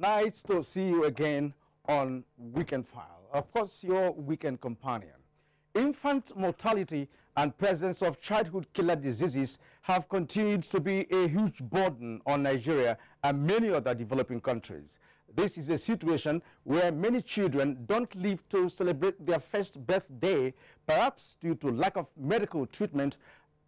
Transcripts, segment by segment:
nice to see you again on Weekend File. Of course, your weekend companion. Infant mortality and presence of childhood killer diseases have continued to be a huge burden on Nigeria and many other developing countries. This is a situation where many children don't live to celebrate their first birthday, perhaps due to lack of medical treatment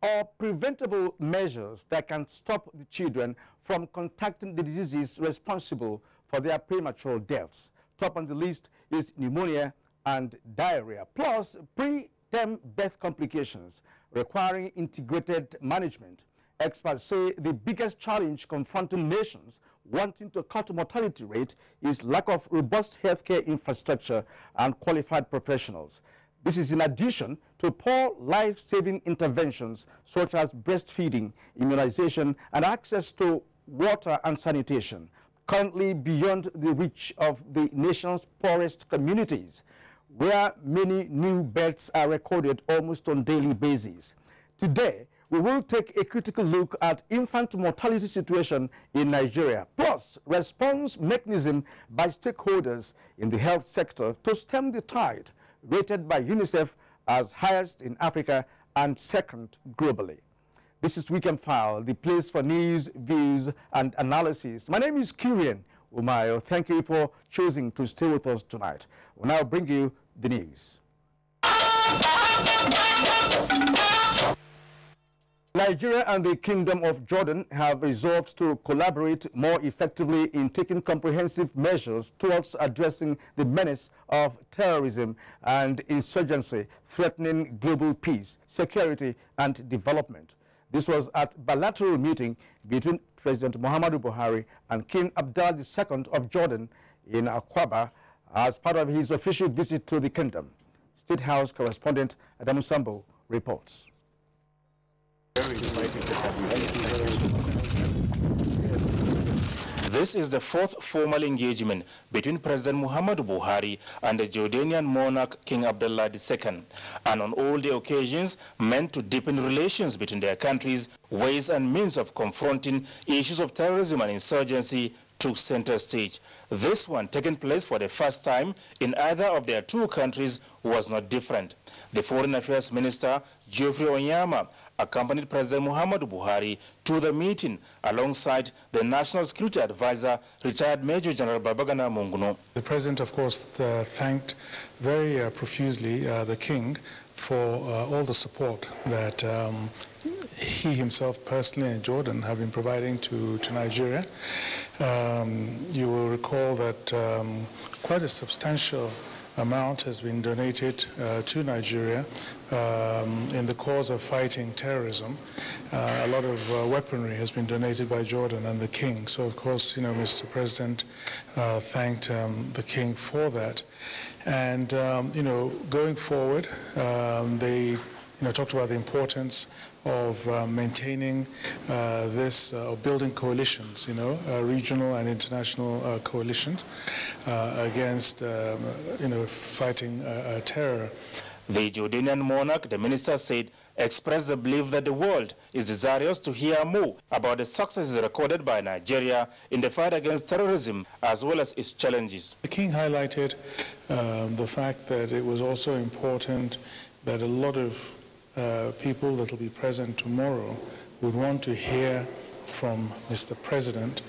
or preventable measures that can stop the children from contracting the diseases responsible for their premature deaths. Top on the list is pneumonia and diarrhea, plus preterm birth complications requiring integrated management. Experts say the biggest challenge confronting nations wanting to cut mortality rate is lack of robust healthcare infrastructure and qualified professionals. This is in addition to poor life-saving interventions such as breastfeeding, immunization, and access to water and sanitation, currently beyond the reach of the nation's poorest communities, where many new births are recorded almost on a daily basis. Today, we will take a critical look at infant mortality situation in Nigeria, plus response mechanism by stakeholders in the health sector to stem the tide, rated by UNICEF as highest in Africa and second globally. This is Weekend File, the place for news, views, and analysis. My name is Nigerian Umayo. Thank you for choosing to stay with us tonight. We'll now bring you the news. Nigeria and the Kingdom of Jordan have resolved to collaborate more effectively in taking comprehensive measures towards addressing the menace of terrorism and insurgency threatening global peace, security, and development. This was at a bilateral meeting between President Muhammadu Buhari and King Abdullah II of Jordan in Aqaba as part of his official visit to the kingdom. State House correspondent Adamu Sambo reports. This is the fourth formal engagement between President Muhammadu Buhari and the Jordanian monarch King Abdullah II, and on all the occasions meant to deepen relations between their countries, ways and means of confronting issues of terrorism and insurgency took center stage. This one, taking place for the first time in either of their two countries, was not different. The Foreign Affairs Minister, Geoffrey Onyama, accompanied President Muhammadu Buhari to the meeting alongside the National Security Advisor, retired Major General Babagana Munguno. The President, of course, thanked very profusely the King for all the support that he himself personally and Jordan have been providing to Nigeria. You will recall that quite a substantial amount has been donated to Nigeria in the cause of fighting terrorism. A lot of weaponry has been donated by Jordan and the King. So, of course, Mr. President thanked the King for that. And, going forward, they talked about the importance of maintaining this, building coalitions, regional and international coalitions against, fighting terror. The Jordanian monarch, the minister said, expressed the belief that the world is desirous to hear more about the successes recorded by Nigeria in the fight against terrorism, as well as its challenges. The King highlighted the fact that it was also important that a lot of people that will be present tomorrow would want to hear from Mr. President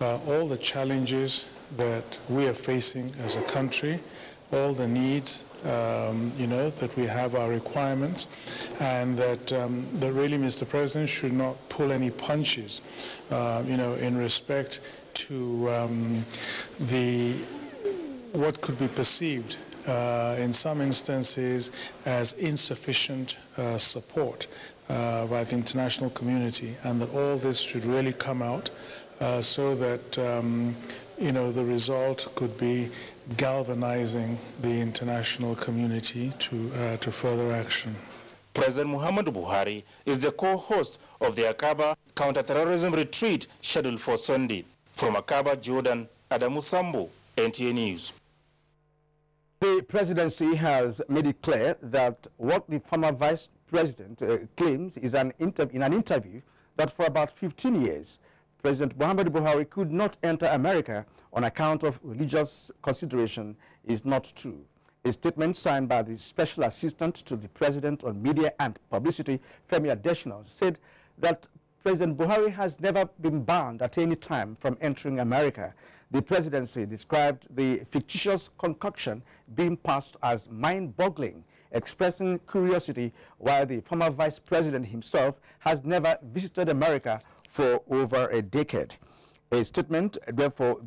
all the challenges that we are facing as a country, all the needs, that we have our requirements, and that really Mr. President should not pull any punches, in respect to what could be perceived in some instances as insufficient support by the international community, and that all this should really come out so that the result could be galvanizing the international community to further action. President Muhammadu Buhari is the co-host of the Aqaba counter-terrorism retreat scheduled for Sunday. From Aqaba, Jordan, Adamu Sambo, NTA News. The presidency has made it clear that what the former vice president claims is in an interview that for about 15 years, President Muhammadu Buhari could not enter America on account of religious consideration is not true. A statement signed by the Special Assistant to the President on Media and Publicity, Femi Adesina, said that President Buhari has never been banned at any time from entering America. The presidency described the fictitious concoction being passed as mind-boggling, expressing curiosity why the former vice president himself has never visited America for over a decade. The statement therefore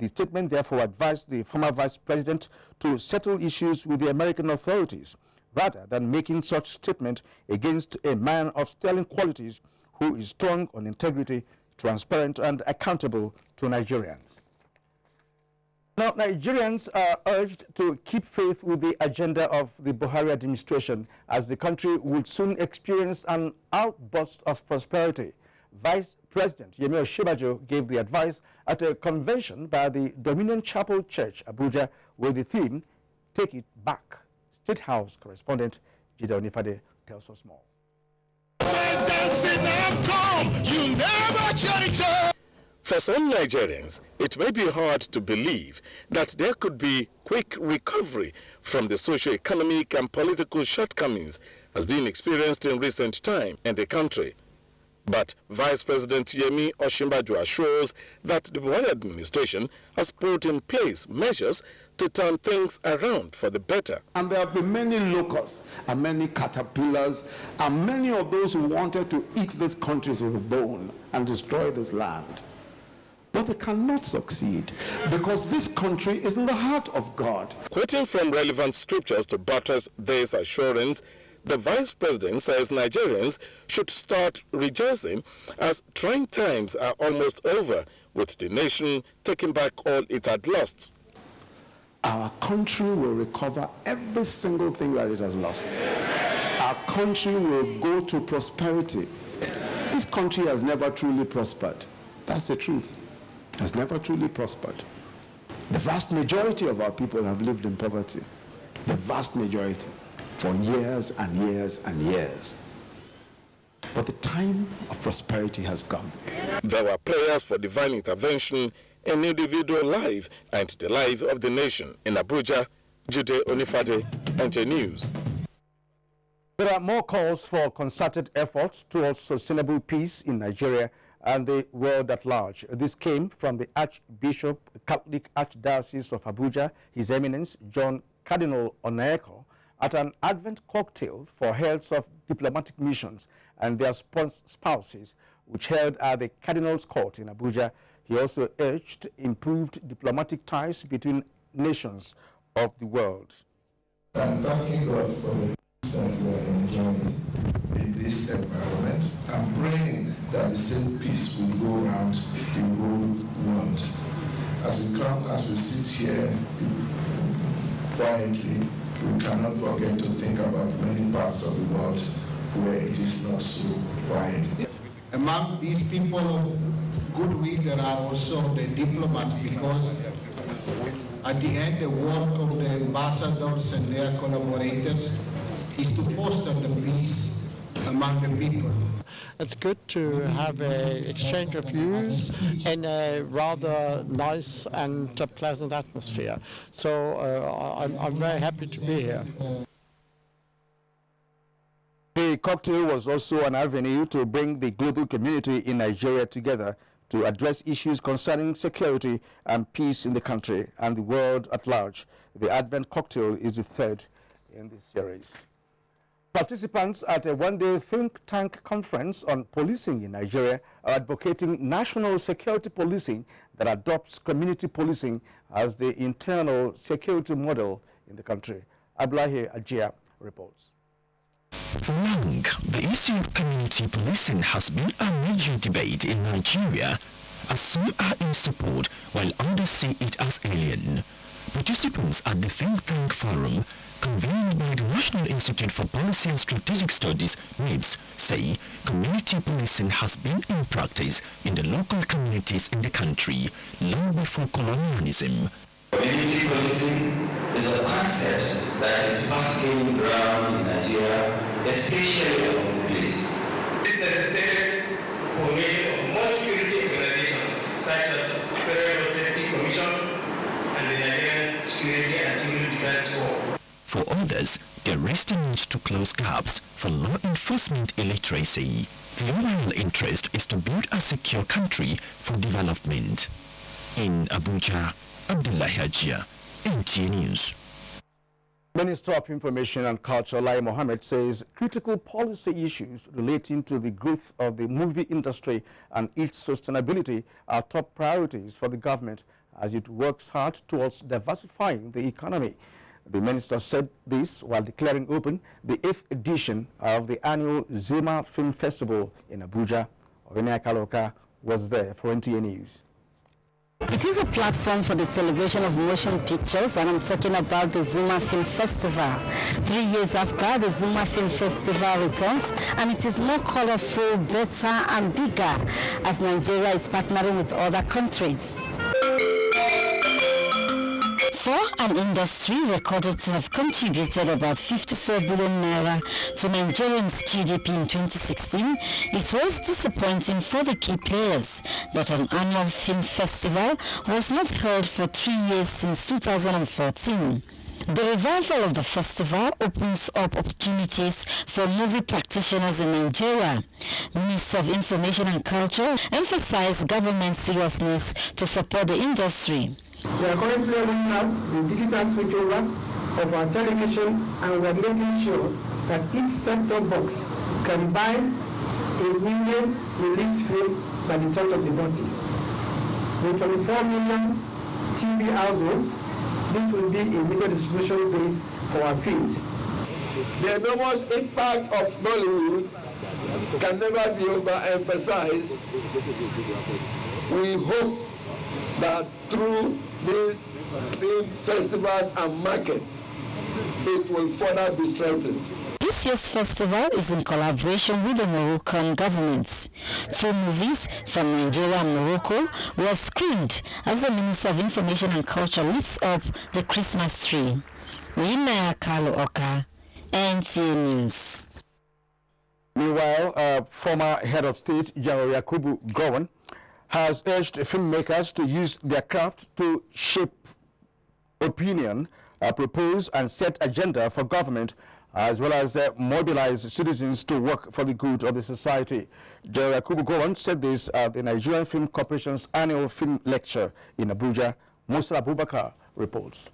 advised the former vice president to settle issues with the American authorities, rather than making such statement against a man of sterling qualities who is strong on integrity, transparent and accountable to Nigerians. Now, Nigerians are urged to keep faith with the agenda of the Buhari administration, as the country would soon experience an outburst of prosperity. Vice President Yemi Osinbajo gave the advice at a convention by the Dominion Chapel Church, Abuja, with the theme, "Take It Back." State House correspondent Jide Onifade tells us more. For some Nigerians, it may be hard to believe that there could be quick recovery from the socio-economic and political shortcomings as being experienced in recent time in the country. But Vice President Yemi Osinbajo assures that the Buhari administration has put in place measures to turn things around for the better. And there have been many locusts and many caterpillars and many of those who wanted to eat these countries with a bone and destroy this land. But they cannot succeed because this country is in the heart of God. Quoting from relevant scriptures to buttress this assurance, the Vice President says Nigerians should start rejoicing as trying times are almost over, with the nation taking back all it had lost. Our country will recover every single thing that it has lost. Our country will go to prosperity. This country has never truly prospered. That's the truth. It has never truly prospered. The vast majority of our people have lived in poverty. The vast majority. For years and years and years. But the time of prosperity has come. There were prayers for divine intervention in individual life and the life of the nation. In Abuja, Jide Onifade, NJ News. There are more calls for concerted efforts towards sustainable peace in Nigeria and the world at large. This came from the Archbishop, Catholic Archdiocese of Abuja, His Eminence John Cardinal Oneko, at an Advent cocktail for heads of diplomatic missions and their spouses, which held at the Cardinal's Court in Abuja. He also urged improved diplomatic ties between nations of the world. I'm thanking God for the peace that we are enjoying in this environment. I'm praying that the same peace will go around the whole world. As we sit here quietly, we cannot forget to think about many parts of the world where it is not so quiet. Among these people of goodwill, there are also the diplomats, because at the end, the work of the ambassadors and their collaborators is to foster the peace among the people. It's good to have an exchange of views in a rather nice and pleasant atmosphere. So I'm very happy to be here. The cocktail was also an avenue to bring the global community in Nigeria together to address issues concerning security and peace in the country and the world at large. The Advent cocktail is the third in this series. Participants at a one-day think tank conference on policing in Nigeria are advocating national security policing that adopts community policing as the internal security model in the country. Abdullahi Ajia reports. For long, the issue of community policing has been a major debate in Nigeria, as some are in support while others see it as alien. Participants at the think tank forum, convened by the National Institute for Policy and Strategic Studies, NIPS, say community policing has been in practice in the local communities in the country long before colonialism. Community policing is a concept that is fast gaining ground in Nigeria, especially among the police. It's necessary for me more security organizations others, there rest a need to close gaps for law enforcement illiteracy. The overall interest is to build a secure country for development. In Abuja, Abdullahi Hajia, NTA News. Minister of Information and Culture, Lai Mohammed, says critical policy issues relating to the growth of the movie industry and its sustainability are top priorities for the government as it works hard towards diversifying the economy. The minister said this while declaring open the 8th edition of the annual Zuma Film Festival in Abuja. Orenia Kaloka was there for NTA News. It is a platform for the celebration of motion pictures, and I'm talking about the Zuma Film Festival. 3 years after, the Zuma Film Festival returns, and it is more colorful, better and bigger as Nigeria is partnering with other countries. For an industry recorded to have contributed about 54 billion naira to Nigerians' GDP in 2016, it was disappointing for the key players that an annual film festival was not held for 3 years since 2014. The revival of the festival opens up opportunities for movie practitioners in Nigeria. Minister of Information and Culture emphasized government seriousness to support the industry. We are currently rolling out the digital switchover of our television, and we are making sure that each set-top box can buy a million release film by the touch of the button. With 24 million TV households, this will be a media distribution base for our films. The enormous impact of Nollywood can never be overemphasized. We hope that through these film festivals and markets, it will further be strengthened. This year's festival is in collaboration with the Moroccan government. 2 movies from Nigeria and Morocco were screened as the Minister of Information and Culture lifts up the Christmas tree. Winaya Kalu Oka, NTA News. Meanwhile, former head of state, General Yakubu Gowon, has urged filmmakers to use their craft to shape opinion, propose and set agenda for government, as well as mobilize citizens to work for the good of the society. General Yakubu Gowon said this at the Nigerian Film Corporation's annual film lecture in Abuja. Musa Abubakar reports.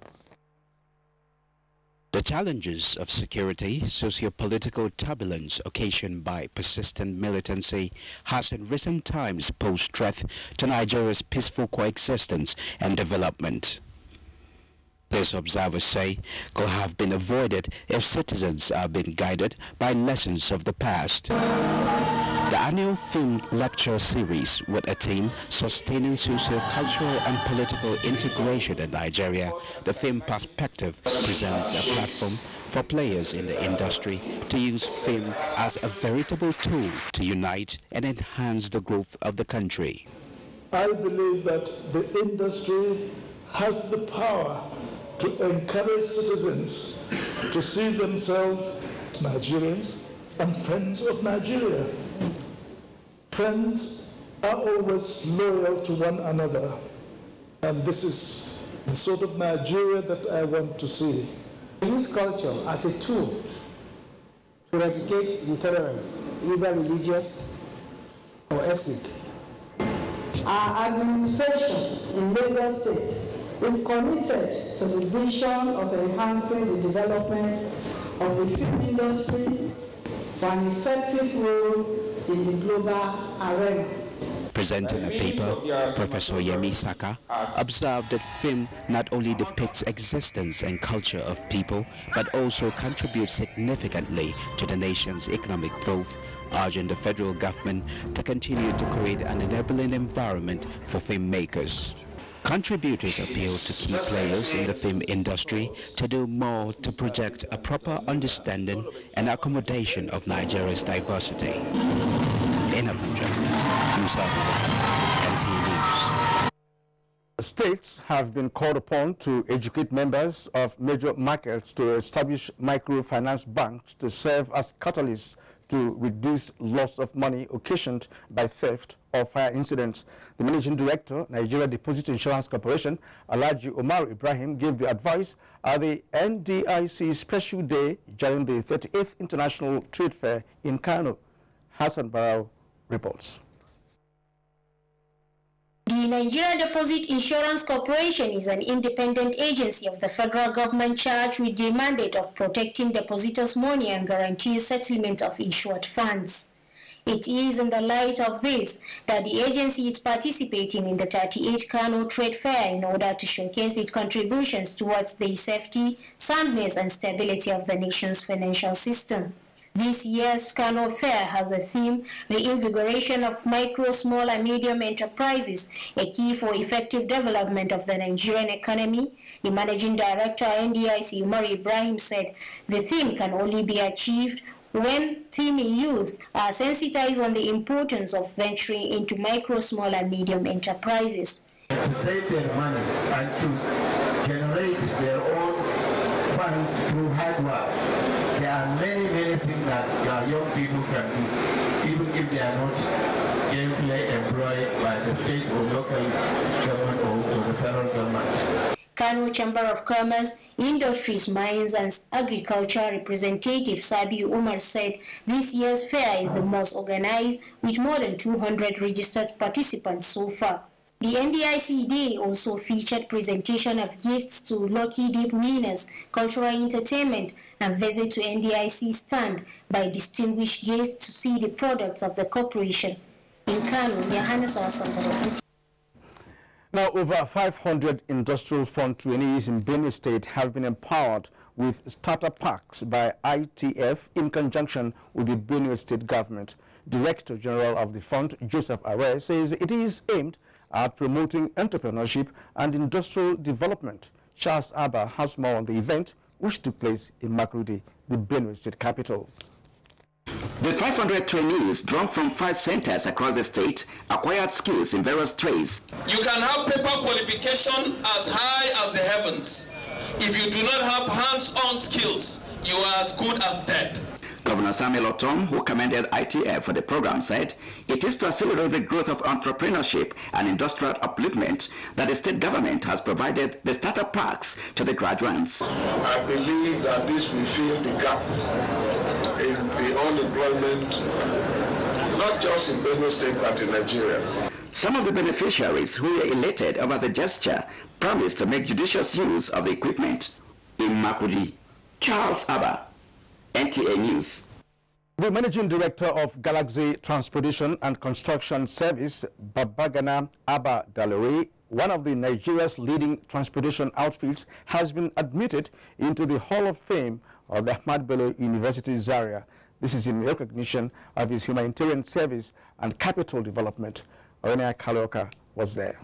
The challenges of security, socio-political turbulence occasioned by persistent militancy has in recent times posed threat to Nigeria's peaceful coexistence and development. This, observers say, could have been avoided if citizens are being guided by lessons of the past. The annual film lecture series with a theme sustaining socio-cultural and political integration in Nigeria, the Film Perspective presents a platform for players in the industry to use film as a veritable tool to unite and enhance the growth of the country. I believe that the industry has the power to encourage citizens to see themselves as Nigerians and friends of Nigeria. Friends are always loyal to one another, and this is the sort of Nigeria that I want to see. We use culture as a tool to eradicate intolerance, either religious or ethnic. Our administration in Lagos State is committed to the vision of enhancing the development of the film industry for an effective role in the global arena. Presenting a paper, Professor Yemi Saka observed that film not only depicts existence and culture of people, but also contributes significantly to the nation's economic growth, urging the federal government to continue to create an enabling environment for filmmakers. Contributors appeal to key players in the film industry to do more to project a proper understanding and accommodation of Nigeria's diversity. In Abuja, Musa Abubakar, NTA News. States have been called upon to educate members of major markets to establish microfinance banks to serve as catalysts to reduce loss of money occasioned by theft or fire incidents. The Managing Director, Nigeria Deposit Insurance Corporation, Alhaji Omar Ibrahim, gave the advice at the NDIC Special Day during the 38th International Trade Fair in Kano. Hassan Barrow reports. The Nigerian Deposit Insurance Corporation is an independent agency of the federal government charged with the mandate of protecting depositors' money and guaranteeing settlement of insured funds. It is in the light of this that the agency is participating in the 38th Kano Trade Fair in order to showcase its contributions towards the safety, soundness, and stability of the nation's financial system. This year's Kano Fair has the theme, Reinvigoration of Micro, Small and Medium Enterprises, a key for effective development of the Nigerian economy. The Managing Director, NDIC, Umar Ibrahim, said the theme can only be achieved when teaming youth are sensitized on the importance of venturing into micro, small and medium enterprises. To save their monies and to generate their own funds through hard work. There are many things that our young people can do, even if they are not gainfully employed by the state or local government or the federal government. Kano Chamber of Commerce, Industries, Mines and Agriculture representative Sabi Umar said this year's fair is the most organized with more than 200 registered participants so far. The NDIC Day also featured presentation of gifts to lucky deep winners, cultural entertainment, and visit to NDIC stand by distinguished guests to see the products of the corporation. In Kano, Yohannes Asambaro. Now, over 500 industrial fund trainees in Benue State have been empowered with starter packs by ITF in conjunction with the Benue State government. Director General of the fund, Joseph Are, says it is aimed at promoting entrepreneurship and industrial development. Charles Abba has more on the event, which took place in Makurdi, the Benue State capital. The 500 trainees drawn from 5 centers across the state acquired skills in various trades. You can have paper qualification as high as the heavens. If you do not have hands-on skills, you are as good as dead. Governor Samuel Otom, who commended ITF for the program, said it is to accelerate the growth of entrepreneurship and industrial upliftment that the state government has provided the starter packs to the graduates. I believe that this will fill the gap in the unemployment, not just in Benue State but in Nigeria. Some of the beneficiaries who were elated over the gesture promised to make judicious use of the equipment. In Makurdi, Charles Abba, NTA News. The Managing Director of Galaxy Transportation and Construction Service, Babagana Abba Dalore, one of the Nigeria's leading transportation outfits, has been admitted into the Hall of Fame of the Ahmad Bello University Zaria. This is in recognition of his humanitarian service and capital development. Orenia Kaloka was there.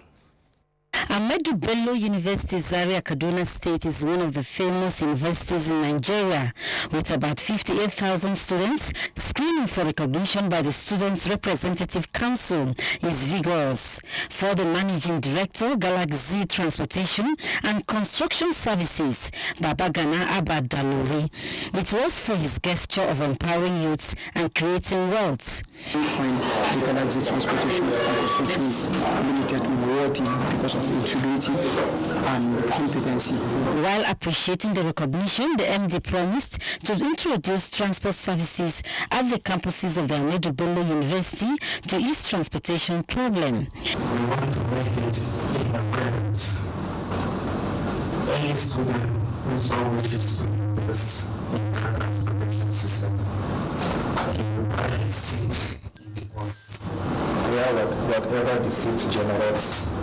Ahmadu Bello University Zaria, Kaduna State is one of the famous universities in Nigeria with about 58,000 students. Screening for recognition by the Students' Representative Council is vigorous. For the Managing Director, Galaxy Transportation and Construction Services, Babagana Abba Dalore, it was for his gesture of empowering youths and creating wealth. We find the Galaxy Transportation and Construction Limited worthy because of integrity and competency. While appreciating the recognition, the MD promised to introduce transport services at the campuses of the Ahmadu Bello University to ease transportation problem. We want to make it inapparent. Any student who so wishes to invest in the transportation system can buy a seat in the bus. Whatever the seat generates,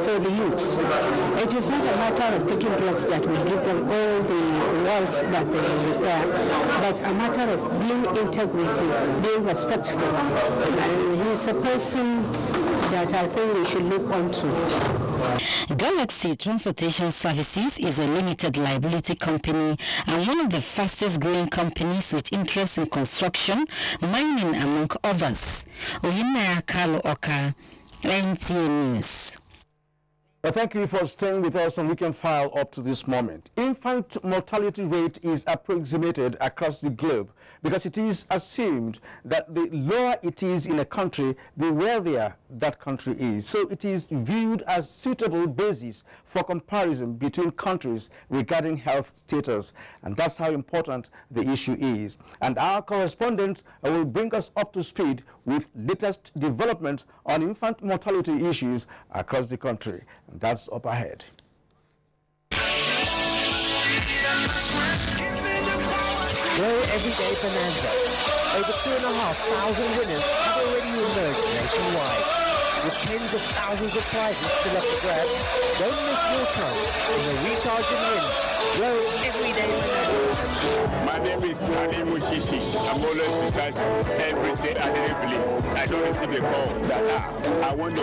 for the youth, it is not a matter of taking drugs that will give them all the wealth that they require, but a matter of being integrative, being respectful. And he's a person that I think we should look onto. Galaxy Transportation Services is a limited liability company and one of the fastest growing companies with interest in construction, mining among others. Oyinaya Kalo Oka, NTA News. Well, thank you for staying with us on Weekend File up to this moment. Infant mortality rate is approximated across the globe because it is assumed that the lower it is in a country, the wealthier that country is. So it is viewed as suitable basis for comparison between countries regarding health status. And that's how important the issue is. And our correspondent will bring us up to speed with latest development on infant mortality issues across the country. And that's up ahead. Grow Everyday Bonanza. Over 2,500 winners have already emerged nationwide. With tens of thousands of prizes still up for grabs, don't miss your chance in a recharge and win. Grow Everyday Bonanza. My name is Ali Mushishi. I'm always recharged every day. I didn't believe. I don't receive a call that I want a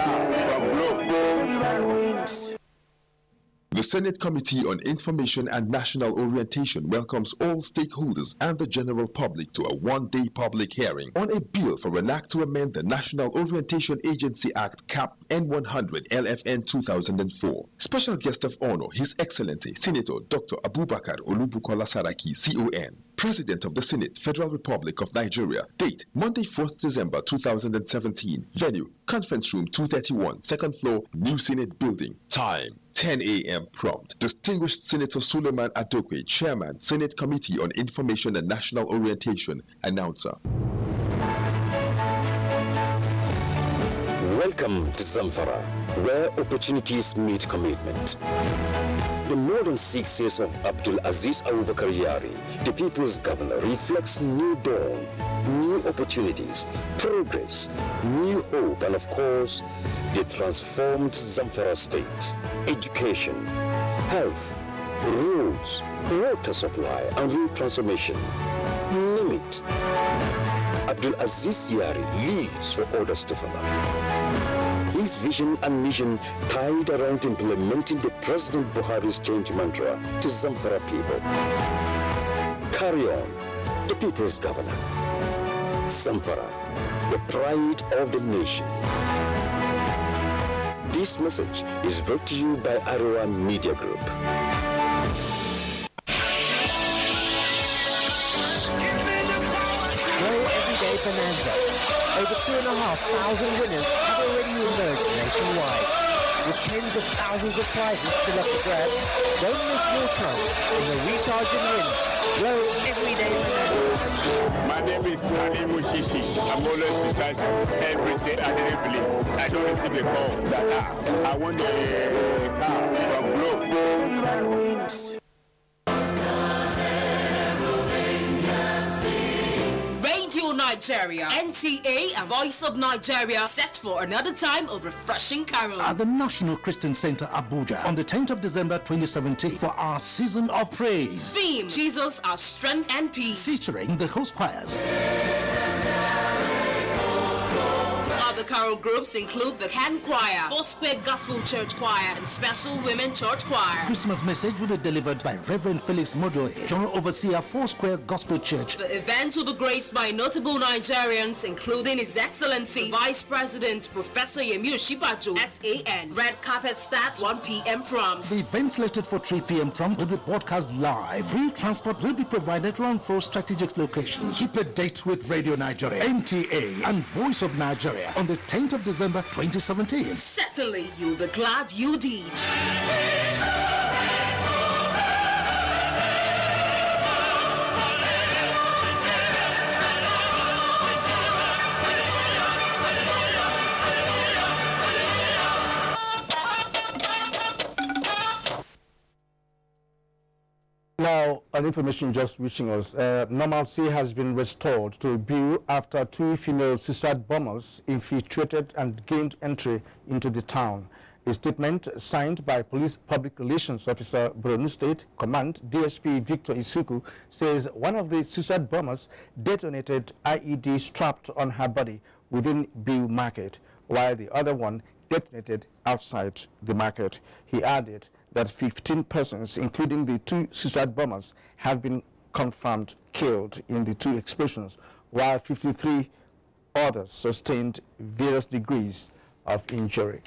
car from Globe. The Senate Committee on Information and National Orientation welcomes all stakeholders and the general public to a one-day public hearing on a bill for an act to amend the National Orientation Agency Act Cap N100 LFN 2004. Special guest of honor, His Excellency Senator Dr. Abubakar Olubukola Saraki, CON. President of the Senate, Federal Republic of Nigeria. Date, Monday, 4th December 2017. Venue, Conference Room 231, 2nd floor, New Senate Building. Time, 10 a.m. prompt. Distinguished Senator Suleiman Adokwe, Chairman, Senate Committee on Information and National Orientation, announcer. Welcome to Zamfara, where opportunities meet commitment. The more than 6 years of Abdul Aziz Abubakar Yari, the people's governor, reflects new dawn, new opportunities, progress, new hope, and of course, the transformed Zamfara state. Education, health, roads, water supply, and road transformation. Name it. Abdul Aziz Yari leads for others to follow. His vision and mission tied around implementing the President Buhari's change mantra to Zamfara people. Carry on, the people's governor. Zamfara, the pride of the nation. This message is brought to you by Arewa Media Group. Grow Everyday Bonanza. Over 2,500 winners have already emerged nationwide. With tens of thousands of prizes still up for grabs, don't miss your chance in a recharge and win. Grow Everyday Bonanza. My name is Ali Mushishi. I'm always recharged every day. I didn't believe. I don't receive a call that I want a car from Globe. Nigeria, NTA and Voice of Nigeria set for another time of refreshing carol at the National Christian Center, Abuja, on the 10th of December 2017 for our season of praise. Theme: Jesus, our strength and peace. Featuring the host choirs. Other choral groups include the Can Choir, Foursquare Gospel Church Choir, and Special Women Church Choir. Christmas message will be delivered by Reverend Felix Modoe, General Overseer, Foursquare Gospel Church. The event will be graced by notable Nigerians, including His Excellency Vice President Professor Yemi Osinbajo, SAN. Red carpet starts 1 p.m. prompt. The event slated for 3 p.m. prompt will be broadcast live. Free transport will be provided around 4 strategic locations. Keep a date with Radio Nigeria, NTA, and Voice of Nigeria on the 10th of December 2017. Certainly, you'll be glad you did. Now, an information just reaching us. Normalcy has been restored to Abuja after 2 female suicide bombers infiltrated and gained entry into the town. A statement signed by Police Public Relations Officer, Borno State Command, DSP Victor Isuku, says one of the suicide bombers detonated IED strapped on her body within Biu Market, while the other one detonated outside the market. He added that 15 persons, including the 2 suicide bombers, have been confirmed killed in the 2 explosions, while 53 others sustained various degrees of injury.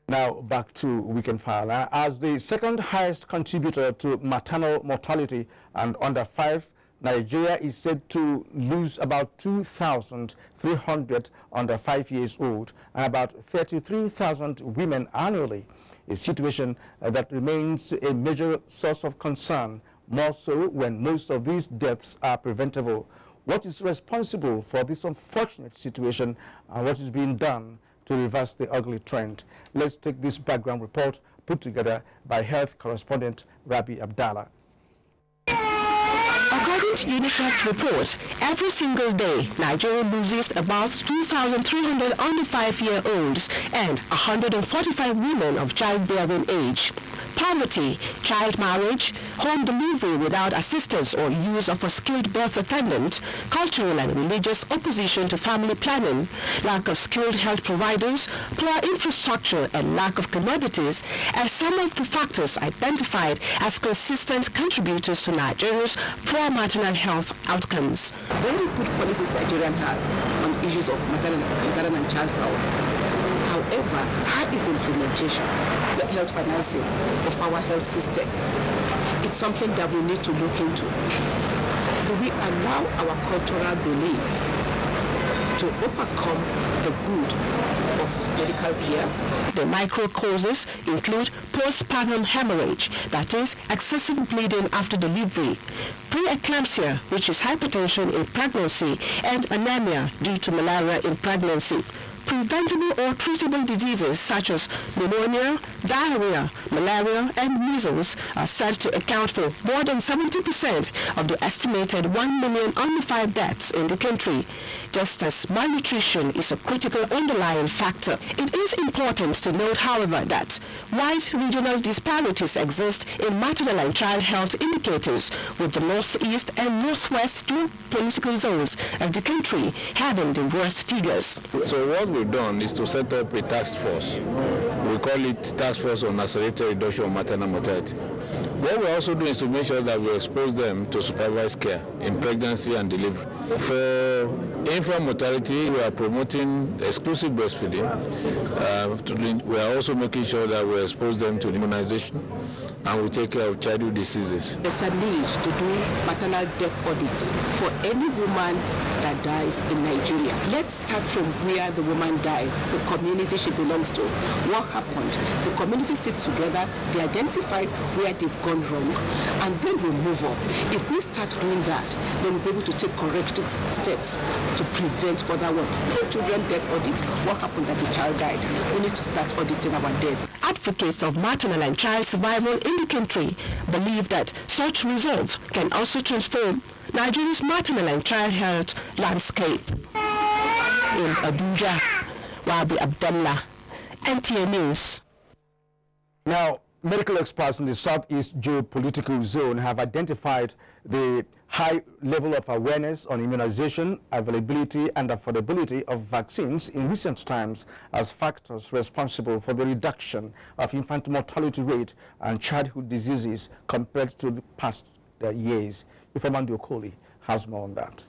Now back to Weekend File. As the second highest contributor to maternal mortality and under 5, Nigeria is said to lose about 2,300 under 5 years old and about 33,000 women annually, a situation that remains a major source of concern, more so when most of these deaths are preventable. What is responsible for this unfortunate situation and what is being done to reverse the ugly trend? Let's take this background report put together by health correspondent Rabi Abdallah. According to UNICEF's report, every single day, Nigeria loses about 2,300 under 5-year-olds and 145 women of childbearing age. Poverty, child marriage, home delivery without assistance or use of a skilled birth attendant, cultural and religious opposition to family planning, lack of skilled health providers, poor infrastructure and lack of commodities are some of the factors identified as consistent contributors to Nigeria's poor maternal health outcomes. Very good policies Nigerian have on issues of maternal and child health. However, how is the implementation, the health financing of our health system? It's something that we need to look into. Do we allow our cultural beliefs to overcome the good of medical care? The micro causes include postpartum hemorrhage, that is, excessive bleeding after delivery, preeclampsia, which is hypertension in pregnancy, and anemia due to malaria in pregnancy. Preventable or treatable diseases such as pneumonia, diarrhea, malaria, and measles are said to account for more than 70% of the estimated 1 million under 5 deaths in the country. Just as malnutrition is a critical underlying factor, it is important to note, however, that wide regional disparities exist in maternal and child health indicators, with the northeast and northwest two political zones of the country having the worst figures. So what we've done is to set up a task force. We call it Task Force on Accelerated Reduction of Maternal Mortality. What we also do is to make sure that we expose them to supervised care in pregnancy and delivery. For infant mortality, we are promoting exclusive breastfeeding. We are also making sure that we expose them to immunization and we take care of childhood diseases. There's a need to do maternal death audit for any woman that dies in Nigeria. Let's start from where the woman died, the community she belongs to. What happened? The community sits together, they identify where they've gone wrong, and then we move on. If we start doing that, then we'll be able to take corrective steps to prevent further one. If children death audit, what happened that the child died? We need to start auditing our death. Advocates of maternal and child survival in the country believe that such resolve can also transform Nigeria's maternal and child health landscape. In Abuja, Rabi Abdallah, NTA News. Now, medical experts in the Southeast geopolitical zone have identified the high level of awareness on immunization, availability and affordability of vaccines in recent times as factors responsible for the reduction of infant mortality rate and childhood diseases compared to the past years. Ifeanyi Okoli has more on that.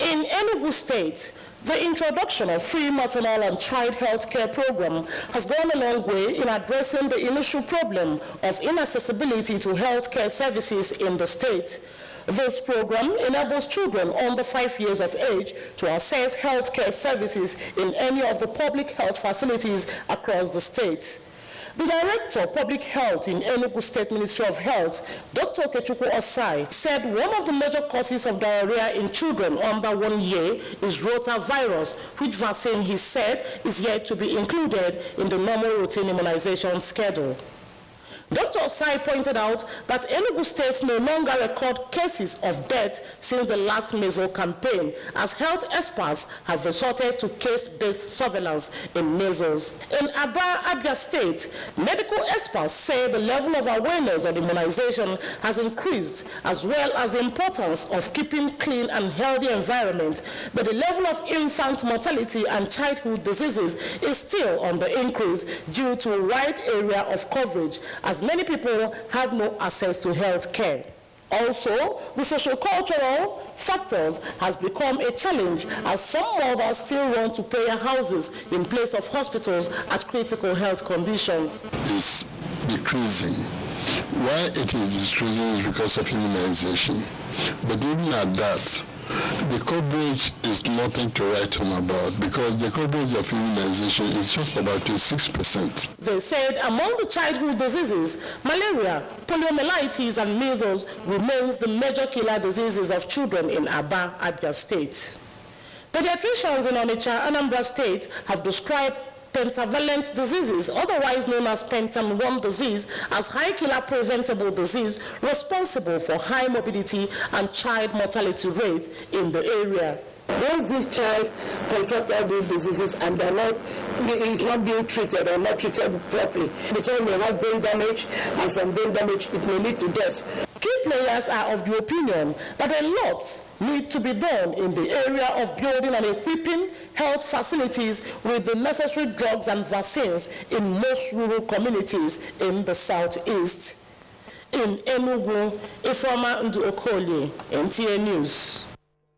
In Enugu State, the introduction of free maternal and child health care program has gone a long way in addressing the initial problem of inaccessibility to health care services in the state. This program enables children under 5 years of age to access health care services in any of the public health facilities across the state. The Director of Public Health in Enugu State Ministry of Health, Dr. Okechukwu Osai, said one of the major causes of diarrhea in children under 1 year is rotavirus, which vaccine, he said, is yet to be included in the normal routine immunization schedule. Dr. Osai pointed out that Enugu State no longer record cases of death since the last measles campaign, as health experts have resorted to case-based surveillance in measles. In Abuja State, medical experts say the level of awareness on immunization has increased, as well as the importance of keeping clean and healthy environment, but the level of infant mortality and childhood diseases is still on the increase due to a wide area of coverage, as many people have no access to health care. Also, the sociocultural factors has become a challenge as some mothers still run to prayer houses in place of hospitals at critical health conditions. It's decreasing. Why it is decreasing is because of immunization. But even at that, the coverage is nothing to write home about because the coverage of immunization is just about 26%. They said among the childhood diseases, malaria, poliomyelitis, and measles remains the major killer diseases of children in Aba, Abia State. Pediatricians in Onitsha, Anambra State, have described pentavalent diseases, otherwise known as pentam 1 disease, as high killer preventable disease responsible for high morbidity and child mortality rates in the area. Once this child contracts all these diseases and is not being treated or not treated properly, the child may have brain damage, and from brain damage it may lead to death. Key players are of the opinion that a lot need to be done in the area of building and equipping health facilities with the necessary drugs and vaccines in most rural communities in the southeast. In Enugu, Ifeoma Nduokolie, NTA News.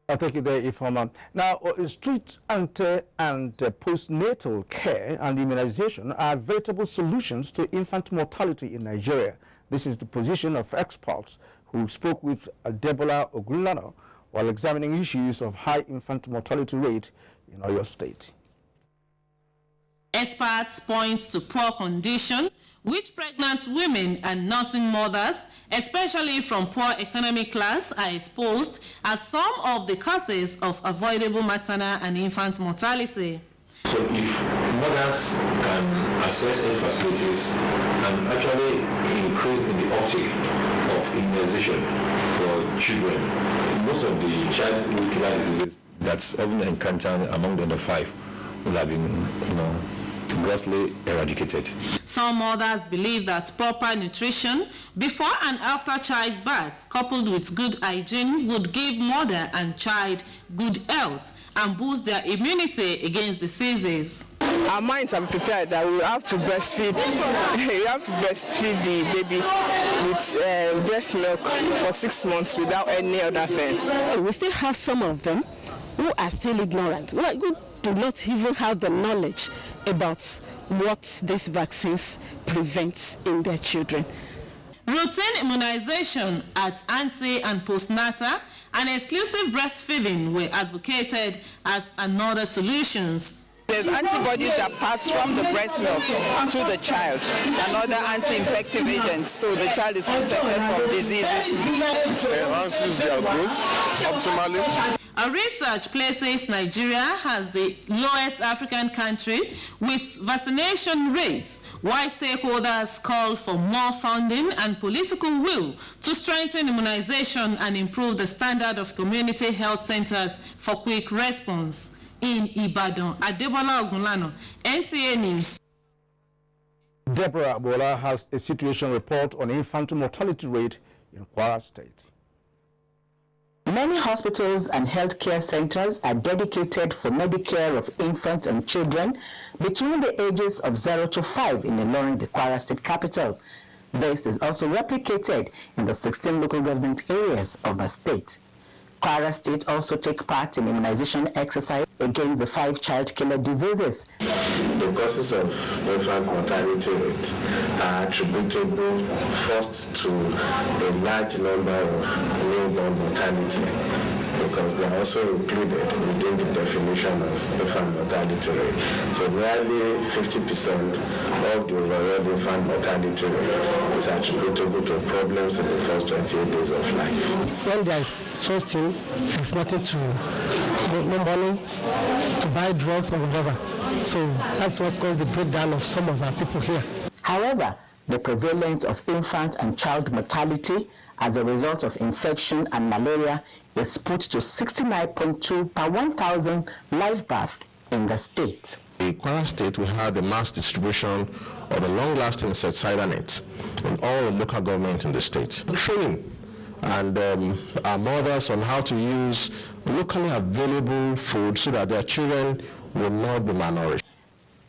I'll take you there, Ifeoma. Now, street and postnatal care and immunization are veritable solutions to infant mortality in Nigeria. This is the position of experts who spoke with Debola Ogunlano while examining issues of high infant mortality rate in Oyo State. Experts point to poor condition which pregnant women and nursing mothers, especially from poor economic class, are exposed as some of the causes of avoidable maternal and infant mortality. So if mothers can access health facilities and actually increase in the uptake of immunization for children, most of the childhood killer diseases that's often encountered among the under 5 will have been, grossly eradicated. Some mothers believe that proper nutrition before and after childbirth, coupled with good hygiene, would give mother and child good health and boost their immunity against diseases. Our minds are prepared that we have to breastfeed. We have to breastfeed the baby with breast milk for 6 months without any other thing. We still have some of them who are still ignorant, who do not even have the knowledge about what these vaccines prevent in their children. Routine immunization at ante and postnatal and exclusive breastfeeding were advocated as another solutions. There's antibodies that pass from the breast milk to the child and other anti-infective agents, so the child is protected from diseases. It enhances their growth optimally. A research places Nigeria as the lowest African country with vaccination rates, while stakeholders call for more funding and political will to strengthen immunization and improve the standard of community health centers for quick response. In Ibadan, Debola Ogunlano, NTA News. Deborah Abola has a situation report on infant mortality rate in Kwara State. Many hospitals and healthcare centers are dedicated for medical care of infants and children between the ages of 0 to 5 in Ilorin, the Kwara State capital. This is also replicated in the 16 local government areas of the state. Kwara State also take part in immunization exercise against the 5 child killer diseases. The causes of infant mortality rate are attributable first to a large number of newborn mortality, because they are also included within the definition of infant mortality rate. So nearly 50% of the overall infant mortality rate is attributable to problems in the first 28 days of life. When there is such thing, there's nothing to, no money to buy drugs or whatever. So that's what caused the breakdown of some of our people here. However, the prevalence of infant and child mortality as a result of infection and malaria is put to 69.2 per 1,000 live births in the state. In Kwara State, we had the mass distribution of the long-lasting insecticidal nets in all the local government in the state. Training and our mothers on how to use locally available food so that their children will not be malnourished.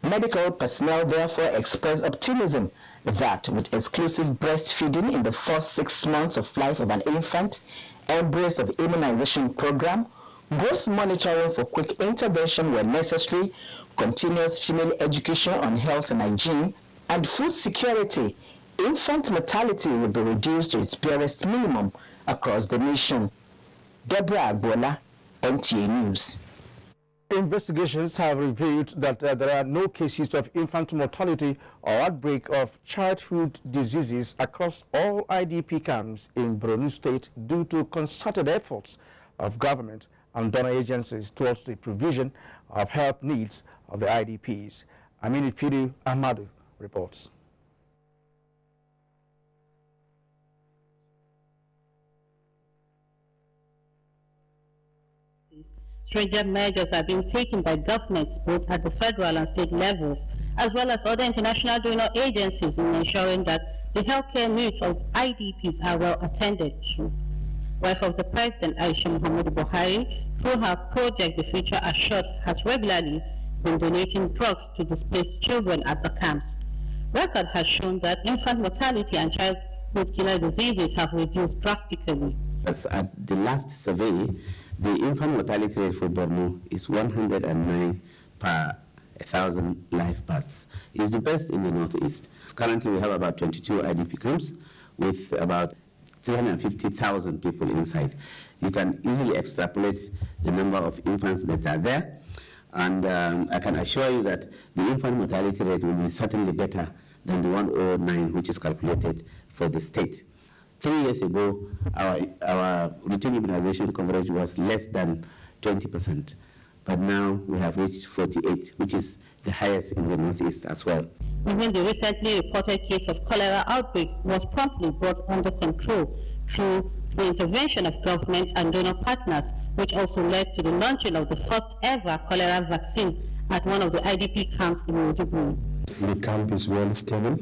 Medical personnel therefore express optimism that with exclusive breastfeeding in the first 6 months of life of an infant, embrace of immunization program, growth monitoring for quick intervention where necessary, continuous female education on health and hygiene, and food security, infant mortality will be reduced to its barest minimum across the nation. Deborah Agbola, NTA News. Investigations have revealed that there are no cases of infant mortality or outbreak of childhood diseases across all IDP camps in Borno State due to concerted efforts of government and donor agencies towards the provision of health needs of the IDPs. Amini Fidu Ahmadu reports. Stringent measures are being taken by governments both at the federal and state levels, as well as other international donor agencies in ensuring that the healthcare needs of IDPs are well attended to. Wife of the President, Aisha Muhammadu Buhari, through her project The Future Assured, has regularly been donating drugs to displaced children at the camps. Record has shown that infant mortality and childhood killer diseases have reduced drastically. As at the last survey, the infant mortality rate for Borno is 109 per 1,000 live births. It's the best in the Northeast. Currently, we have about 22 IDP camps with about 350,000 people inside. You can easily extrapolate the number of infants that are there, and I can assure you that the infant mortality rate will be certainly better than the 109 which is calculated for the state. 3 years ago, our routine immunization coverage was less than 20%, but now we have reached 48, which is the highest in the Northeast as well. Even the recently reported case of cholera outbreak was promptly brought under control through the intervention of government and donor partners, which also led to the launching of the first ever cholera vaccine at one of the IDP camps in Maiduguri. The camp is well stable.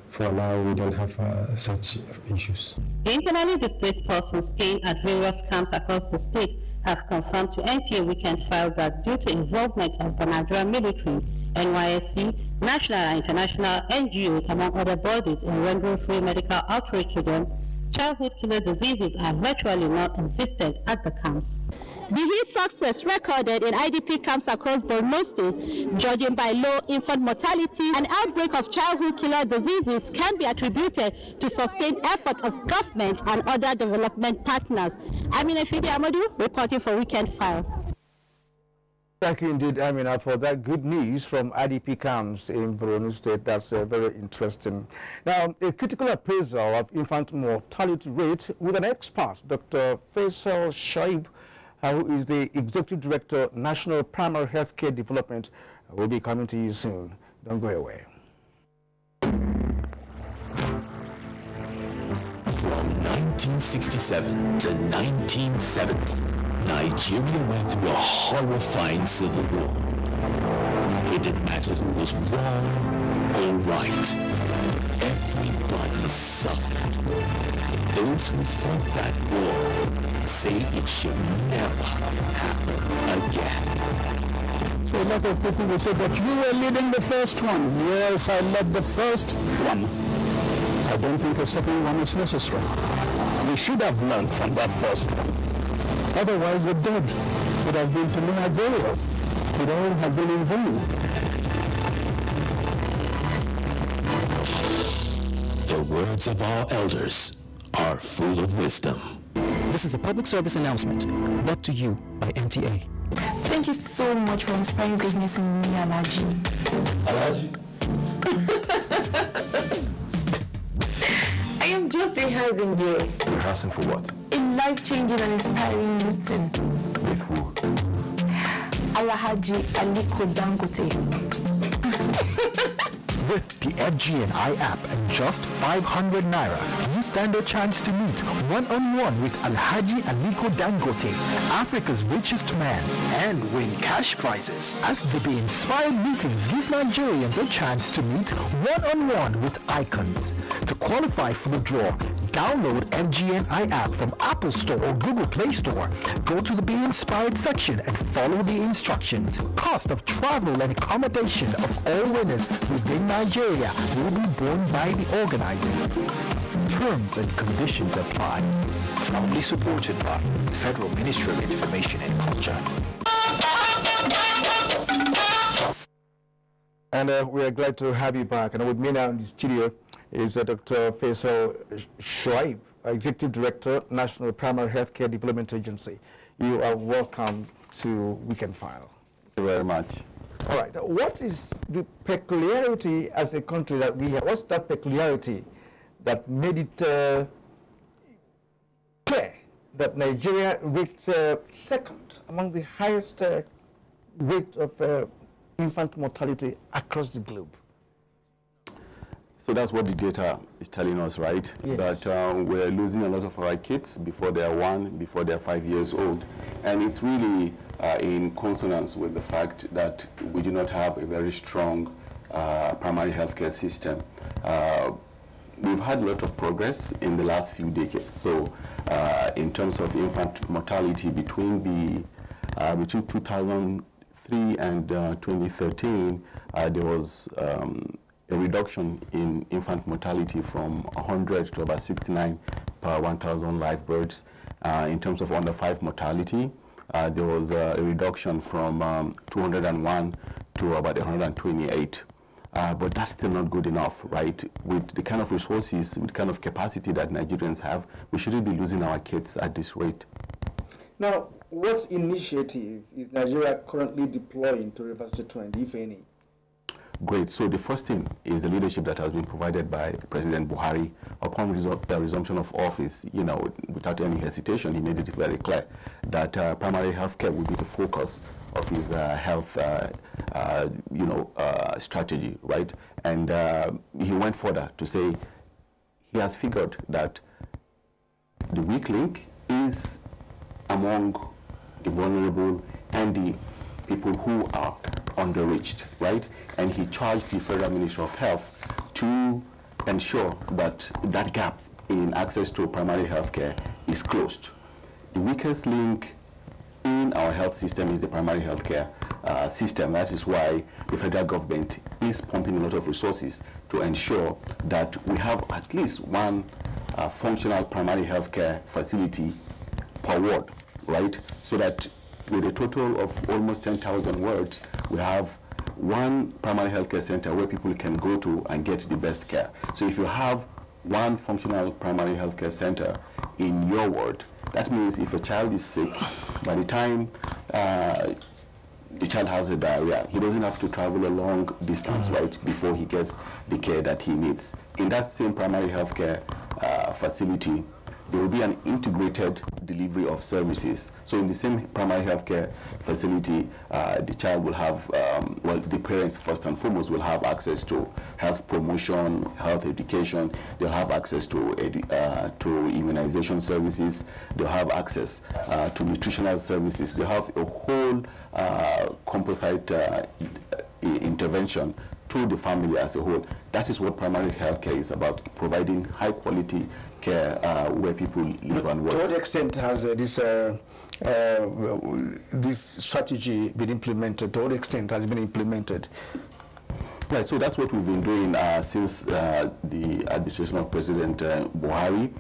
For now, we don't have such issues. The internally displaced persons staying at various camps across the state have confirmed to NTA Weekend File that due to involvement of the Nigerian military, NYSC, national and international NGOs, among other bodies, in rendering free medical outreach to them, childhood killer diseases are virtually non-existent at the camps. The huge success recorded in IDP camps across Borno State, judging by low infant mortality and outbreak of childhood killer diseases, can be attributed to sustained efforts of government and other development partners. Amina Fidi Amadou, reporting for Weekend File. Thank you indeed, Amina, for that good news from IDP camps in Borno State. That's very interesting. Now, a critical appraisal of infant mortality rate with an expert, Dr. Faisal Shaib, who is the Executive Director, National Primary Healthcare Development, will be coming to you soon. Don't go away. From 1967 to 1970, Nigeria went through a horrifying civil war. It didn't matter who was wrong or right. Everybody suffered. Those who fought that war say it should never happen again. So a lot of people will say, but you were leading the first one. Yes, I led the first one. I don't think a second one is necessary. We should have learned from that first one. Otherwise, the dead would have been to no avail. It would all have been in vain. The words of our elders are full of wisdom. This is a public service announcement brought to you by NTA. Thank you so much for inspiring greatness in me, Alaji. Alaji? I am just rehearsing here. Rehearsing for what? A life-changing and inspiring meeting. With who? Alhaji Aliko Dangote. With the FGNI app and just 500 Naira, you stand a chance to meet one-on-one with Alhaji Aliko Dangote, Africa's richest man, and win cash prizes. As the Be Inspired meetings give Nigerians a chance to meet one-on-one with icons. To qualify for the draw, download FGNI app from Apple Store or Google Play Store. Go to the Be Inspired section and follow the instructions. Cost of travel and accommodation of all winners within Nigeria Nigeria will be borne by the organizers. Terms and conditions apply. Proudly supported by the Federal Ministry of Information and Culture. And we are glad to have you back. And with me now in the studio is Dr. Faisal Shoaib, Executive Director, National Primary Healthcare Development Agency. You are welcome to Weekend File. Thank you very much. All right. What is the peculiarity as a country that we have? What's that peculiarity that made it clear that Nigeria ranked second among the highest rate of infant mortality across the globe? So that's what the data is telling us, right? Yes. That we're losing a lot of our kids before they're 1, before they're 5 years old. And it's really in consonance with the fact that we do not have a very strong primary healthcare system. We've had a lot of progress in the last few decades. So in terms of infant mortality between 2003 and 2013, there was a reduction in infant mortality from 100 to about 69 per 1,000 live births. In terms of under 5 mortality, there was a reduction from 201 to about 128. But that's still not good enough, right? With the kind of resources, with the kind of capacity that Nigerians have, we shouldn't be losing our kids at this rate. Now, what initiative is Nigeria currently deploying to reverse the trend, if any? Great. So the first thing is the leadership that has been provided by President Buhari upon the resumption of office. You know, without any hesitation, he made it very clear that primary health care will be the focus of his health, strategy, right? And he went further to say he has figured that the weak link is among the vulnerable and the people who are underreached, right? And he charged the Federal Ministry of Health to ensure that that gap in access to primary health care is closed. The weakest link in our health system is the primary health care system. That is why the federal government is pumping a lot of resources to ensure that we have at least one functional primary health care facility per ward, right? So that with a total of almost 10,000 wards, we have one primary healthcare center where people can go to and get the best care. So if you have one functional primary healthcare center in your ward, that means if a child is sick, by the time the child has a diarrhea, he doesn't have to travel a long distance, right, before he gets the care that he needs. In that same primary healthcare facility, there will be an integrated delivery of services. So in the same primary healthcare facility, the child will have, the parents first and foremost will have access to health promotion, health education. They'll have access to immunization services. They'll have access to nutritional services. They'll have a whole composite intervention to the family as a whole. That is what primary health care is about, providing high quality care where people live and work. To what extent has this strategy been implemented? To what extent has it been implemented? Right, so that's what we've been doing since the administration of President Buhari.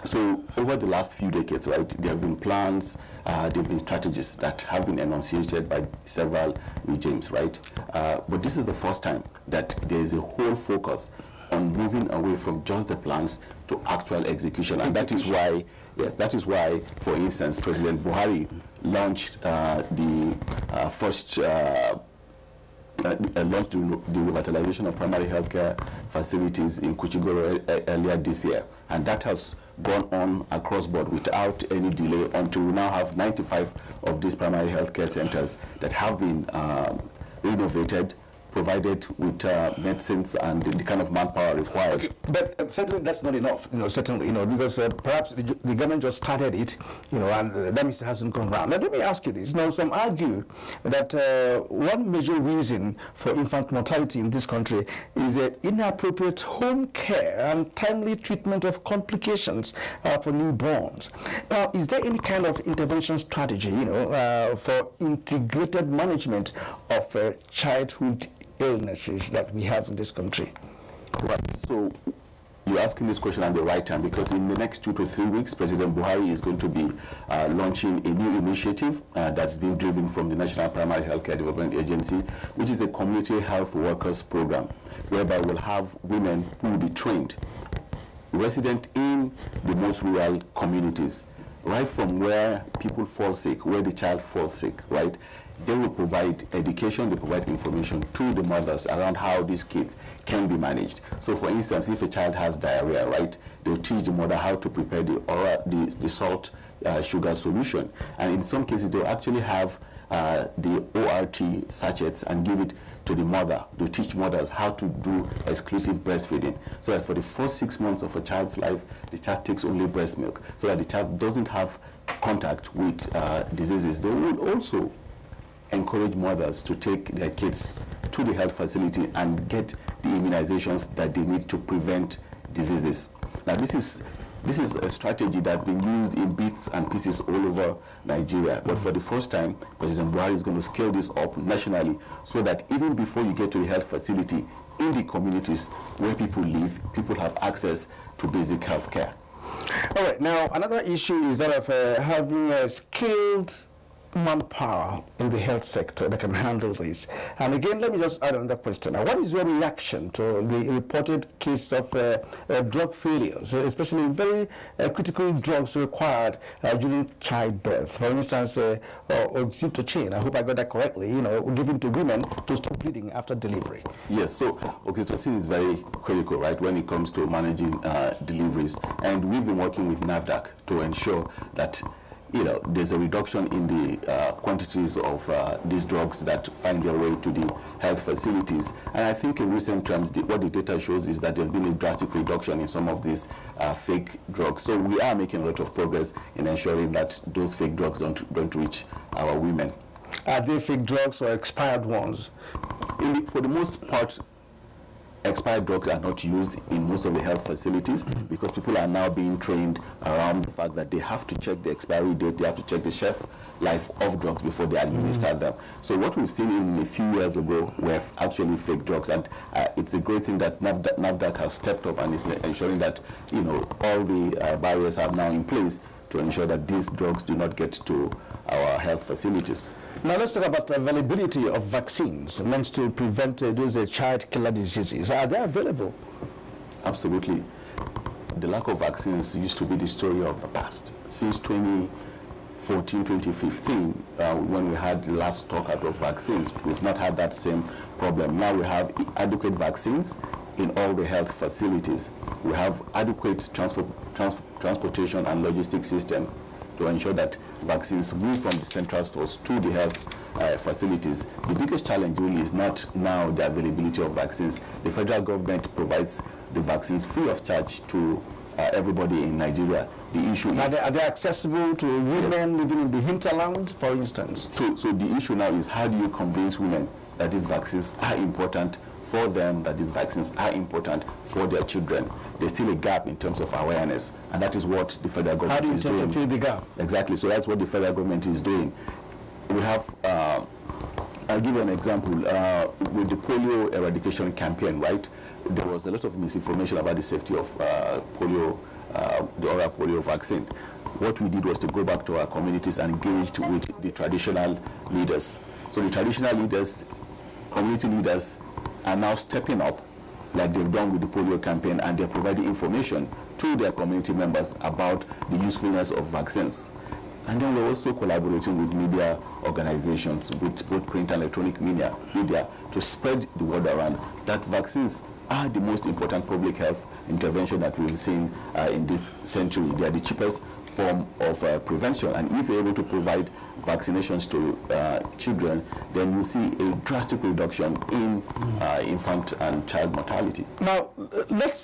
So over the last few decades, right, there have been plans, there have been strategies that have been enunciated by several regimes, right? But this is the first time that there is a whole focus on moving away from just the plans to actual execution. And that is why, yes, that is why, for instance, President Buhari launched the revitalization of primary healthcare facilities in Kuchigoro earlier this year. And that has gone on across board without any delay until we now have 95 of these primary healthcare centers that have been renovated, provided with medicines and the kind of manpower required. Okay, but certainly that's not enough, certainly, because perhaps the government just started it, and that means it hasn't gone round. Now, let me ask you this. Now, some argue that one major reason for infant mortality in this country is inappropriate home care and timely treatment of complications for newborns. Now, is there any kind of intervention strategy, for integrated management of childhood illnesses that we have in this country? Right. So you're asking this question at the right time, because in the next 2 to 3 weeks, President Buhari is going to be launching a new initiative that's being driven from the National Primary Healthcare Development Agency, which is the Community Health Workers Program, whereby we'll have women who will be trained, resident in the most rural communities, right from where people fall sick, where the child falls sick, right? They will provide education, they provide information to the mothers around how these kids can be managed. So for instance, if a child has diarrhea, right, they'll teach the mother how to prepare the salt sugar solution. And in some cases, they'll actually have the ORT sachets and give it to the mother. They'll teach mothers how to do exclusive breastfeeding, so that for the first 6 months of a child's life, the child takes only breast milk, so that the child doesn't have contact with diseases. They will also encourage mothers to take their kids to the health facility and get the immunizations that they need to prevent diseases. Now, this is a strategy that's been used in bits and pieces all over Nigeria. But for the first time, President Buhari is going to scale this up nationally, so that even before you get to the health facility, in the communities where people live, people have access to basic health care. All right. Now, another issue is that of having a skilled manpower in the health sector that can handle this. And again, let me just add another question. Now, what is your reaction to the reported case of drug failures, especially very critical drugs required during childbirth? For instance, oxytocin, I hope I got that correctly, given to women to stop bleeding after delivery. Yes, so oxytocin is very critical, right, when it comes to managing deliveries. And we've been working with NAFDAC to ensure that there's a reduction in the quantities of these drugs that find their way to the health facilities. And I think in recent terms, what the data shows is that there's been a drastic reduction in some of these fake drugs. So we are making a lot of progress in ensuring that those fake drugs don't reach our women. Are they fake drugs or expired ones? For the most part, expired drugs are not used in most of the health facilities, because people are now being trained around the fact that they have to check the expiry date, they have to check the shelf life of drugs before they administer them. So what we've seen in a few years ago were actually fake drugs, and it's a great thing that NAFDAC has stepped up and is ensuring that all the barriers are now in place to ensure that these drugs do not get to our health facilities. Now let's talk about the availability of vaccines meant to prevent those child killer diseases. Are they available? Absolutely. The lack of vaccines used to be the story of the past. Since 2014, 2015, when we had the last stock out of vaccines, we've not had that same problem. Now we have adequate vaccines in all the health facilities. We have adequate transportation and logistics system to ensure that vaccines move from the central stores to the health facilities. The biggest challenge really is not now the availability of vaccines. The federal government provides the vaccines free of charge to everybody in Nigeria. The issue is... Are they accessible to women living in the hinterland, for instance? So the issue now is, how do you convince women that these vaccines are important for them, that these vaccines are important for their children? There's still a gap in terms of awareness, and that is what the federal government is doing. How do you intend to fill the gap? Exactly, so that's what the federal government is doing. We have, I'll give you an example, with the polio eradication campaign, right? There was a lot of misinformation about the safety of polio, the oral polio vaccine. What we did was to go back to our communities and engage with the traditional leaders. So the traditional leaders, community leaders, are now stepping up, like they've done with the polio campaign, and they're providing information to their community members about the usefulness of vaccines. And then we're also collaborating with media organizations, with both print and electronic media to spread the word around that vaccines are the most important public health intervention that we've seen in this century. They are the cheapest form of prevention, and if you're able to provide vaccinations to children, then you see a drastic reduction in infant and child mortality. Now, let's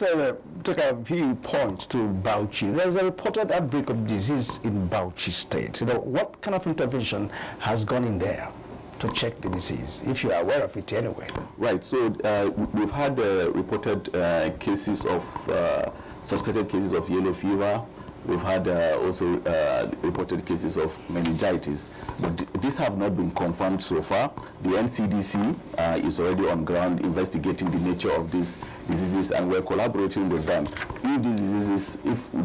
take a viewpoint to Bauchi. There's a reported outbreak of disease in Bauchi State. What kind of intervention has gone in there to check the disease, if you are aware of it anyway? Right, so we've had reported cases of, suspected cases of yellow fever, We've had also reported cases of meningitis, but these have not been confirmed so far. The NCDC is already on ground investigating the nature of these diseases, and we're collaborating with them. If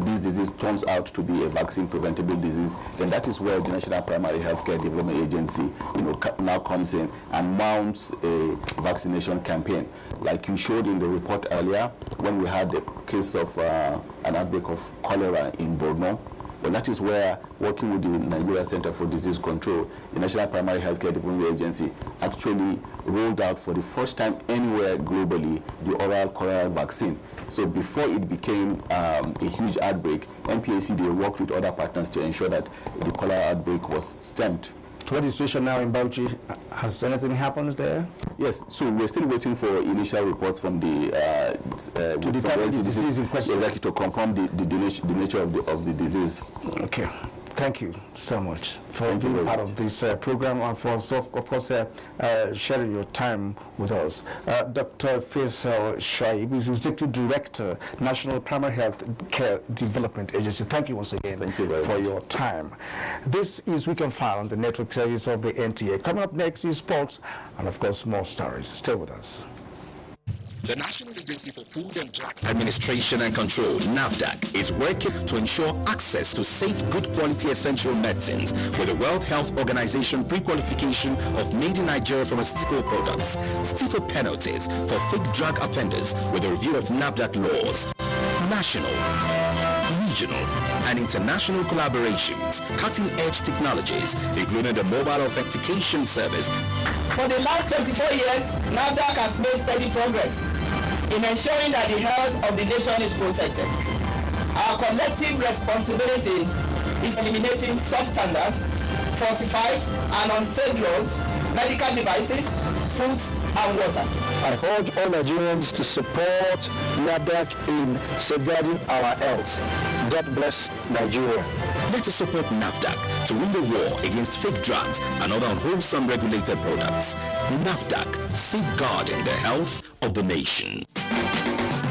this disease turns out to be a vaccine-preventable disease, then that is where the National Primary Healthcare Development Agency, now comes in and mounts a vaccination campaign. Like you showed in the report earlier, when we had a case of an outbreak of cholera in Borno, well, that is where, working with the Nigeria Center for Disease Control, the National Primary Healthcare Development Agency actually rolled out for the first time anywhere globally the oral cholera vaccine. So before it became a huge outbreak, NPAC, they worked with other partners to ensure that the cholera outbreak was stemmed. What is the situation now in Bauchi? Has anything happened there? Yes, so we're still waiting for initial reports from the to determine the disease in question. Exactly, to confirm the nature of the disease. Okay. Thank you so much for being part of this program and for, of course, sharing your time with us. Dr. Faisal Shaib is Executive Director, National Primary Health Care Development Agency. Thank you once again for your time. This is Weekend File on the network service of the NTA. Coming up next is sports and, of course, more stories. Stay with us. The National Agency for Food and Drug Administration and Control, NAFDAC, is working to ensure access to safe, good quality essential medicines with the World Health Organization pre-qualification of made in Nigeria pharmaceutical products, stiffer penalties for fake drug offenders with a review of NAFDAC laws, national, regional, and international collaborations, cutting-edge technologies, including the mobile authentication service. For the last 24 years, NAFDAC has made steady progress in ensuring that the health of the nation is protected. Our collective responsibility is eliminating substandard, falsified, and unsafe drugs, medical devices, foods, and water. I urge all Nigerians to support NAFDAC in safeguarding our health. God bless Nigeria. Let us support NAFDAC to win the war against fake drugs and other unwholesome regulated products. NAFDAC, safeguarding the health of the nation.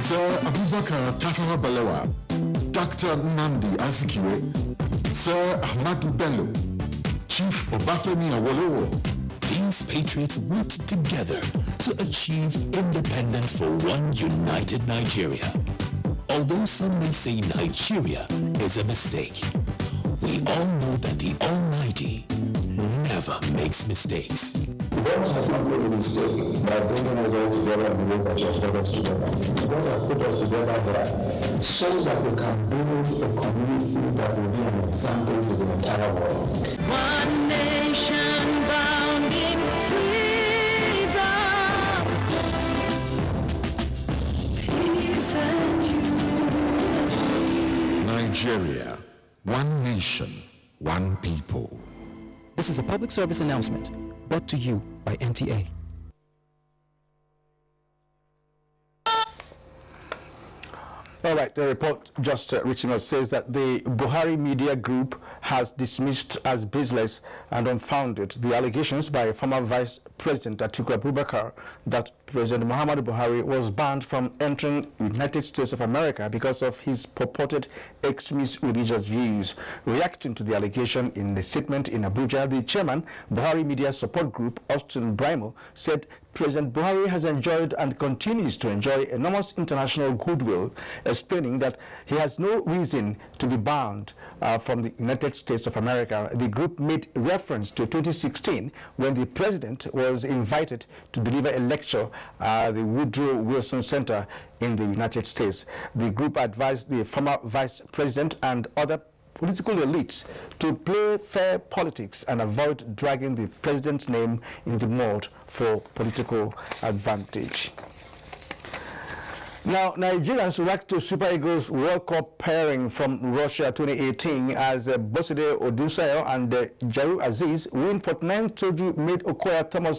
Sir Abubakar Tafawa Balewa, Dr. Nnamdi Azikiwe, Sir Ahmadu Bello, Chief Obafemi Awolowo. These patriots worked together to achieve independence for one united Nigeria. Although some may say Nigeria is a mistake, we all know that the Almighty never makes mistakes. God has not made a mistake by bringing us all together in the way that He has brought us together. God has put us together here so that we can build a community that will be an example to the entire world. One nation bound in freedom, peace and unity. Nigeria, one nation, one people. This is a public service announcement brought to you by NTA. All right, the report just reaching us says that the Buhari Media Group has dismissed as baseless and unfounded the allegations by former Vice President Atiku Abubakar that President Muhammadu Buhari was banned from entering the United States of America because of his purported extremist religious views. Reacting to the allegation in the statement in Abuja, the chairman, Buhari Media Support Group, Austin Brimo, said President Buhari has enjoyed and continues to enjoy enormous international goodwill, explaining that he has no reason to be banned from the United States of America. The group made reference to 2016 when the president was invited to deliver a lecture at the Woodrow Wilson Center in the United States. The group advised the former vice president and other political elites to play fair politics and avoid dragging the president's name in the mud for political advantage. Now, Nigerians react to Super Eagles World Cup pairing from Russia 2018 as Boside Odusayo and Jaru Aziz win 49 Toju made Okoya Thomas